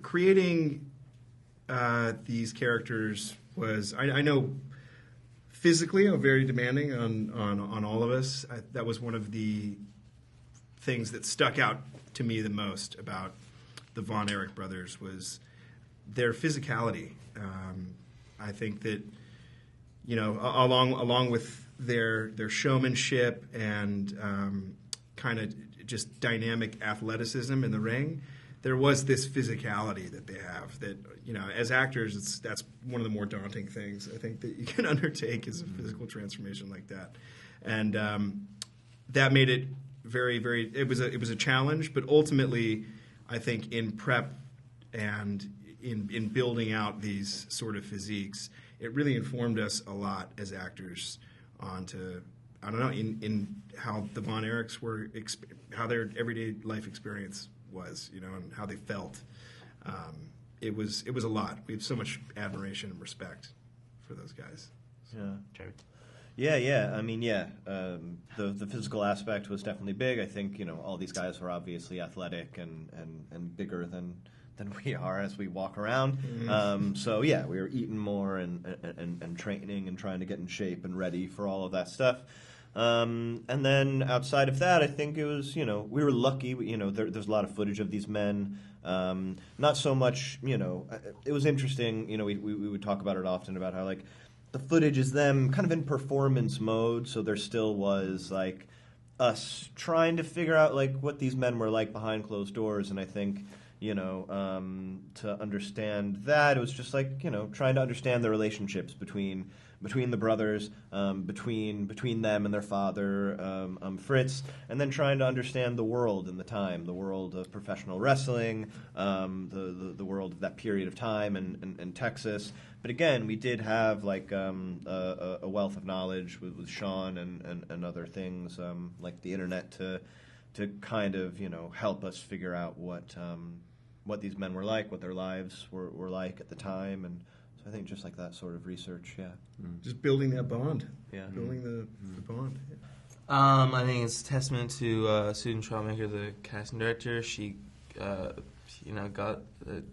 creating these characters was, I know physically very demanding on all of us. That was one of the things that stuck out to me the most about the Von Erich brothers was their physicality. I think that, along with their showmanship and kind of just dynamic athleticism in the ring, there was this physicality that they have that, as actors, that's one of the more daunting things I think that you can undertake is a physical transformation like that. And that made it very, very, it was a challenge, but ultimately, I think in prep and in building out these sort of physiques, it really informed us a lot as actors onto, I don't know, in how the Von Erichs were, how their everyday life experience was, and how they felt. It was a lot. We have so much admiration and respect for those guys. Yeah, Jared. Yeah. I mean, the physical aspect was definitely big. I think all these guys were obviously athletic and bigger than we are as we walk around. Mm-hmm. So we were eating more and training and trying to get in shape and ready for all of that stuff. And then outside of that, I think it was, we were lucky. There's a lot of footage of these men. Not so much, it was interesting. We would talk about it often about how the footage is them kind of in performance mode. So there still was us trying to figure out what these men were like behind closed doors. And I think, to understand that, it was just trying to understand the relationships between the brothers, between them and their father, Fritz, and then trying to understand the world in the time, the world of professional wrestling, the world of that period of time in Texas. But again, we did have a wealth of knowledge with Sean and other things like the internet to kind of help us figure out what these men were like, what their lives were like at the time, and so I think just that sort of research, just building that bond, building the bond. Yeah. I think it's a testament to Susan Troutmaker, the casting director. She, got a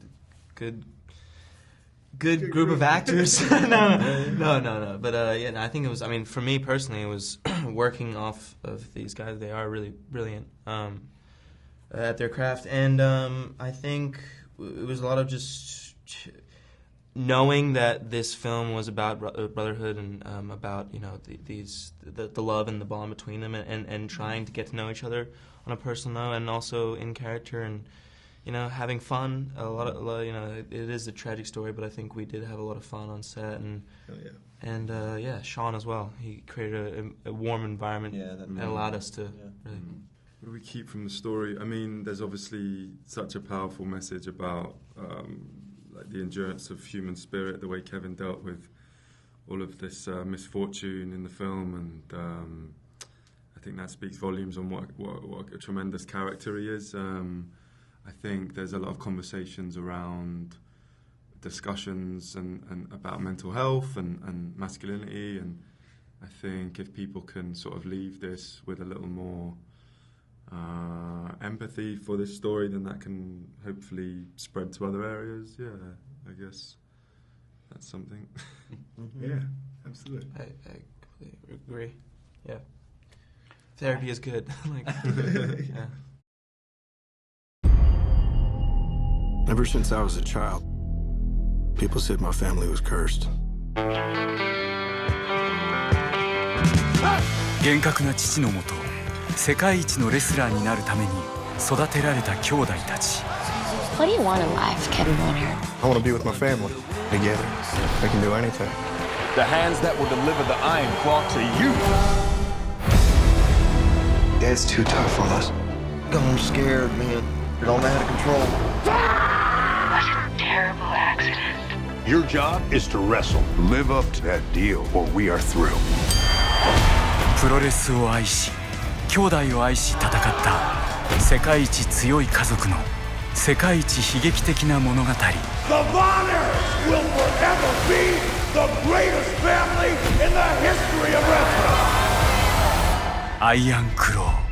good group of actors. No. But I think it was. I mean, for me personally, it was working off of these guys. They are really brilliant at their craft, and I think it was a lot of just knowing that this film was about brotherhood and about the love and the bond between them, and trying to get to know each other on a personal level and also in character, and having fun. A lot it is a tragic story, but I think we did have a lot of fun on set, and Sean as well. He created a warm environment that allowed us to really. What do we keep from the story? I mean, there's obviously such a powerful message about the endurance of human spirit, the way Kevin dealt with all of this misfortune in the film, and I think that speaks volumes on what a tremendous character he is. I think there's a lot of conversations around discussions and about mental health and masculinity, and I think if people can sort of leave this with a little more empathy for this story, then that can hopefully spread to other areas. Yeah, I guess that's something. Yeah, absolutely. I completely agree. Yeah, therapy is good. Yeah. Ever since I was a child, people said my family was cursed. 厳格な父のもと、世界一のレスラーになるために育てられた兄弟たち。What do you want in life, Kevin Von Erich? I want to be with my family. Together, they can do anything. The hands that will deliver the iron claw to you. Dad's too tough on us. I'm scared, man. It all out of control. It was a terrible accident. Your job is to wrestle. Live up to that deal, or we are through. プロレスを愛し、兄弟を愛し戦った世界一強い家族の世界一悲劇的な物語。 The Von Erichs will forever be the greatest family in the history of wrestling. アイアンクロー。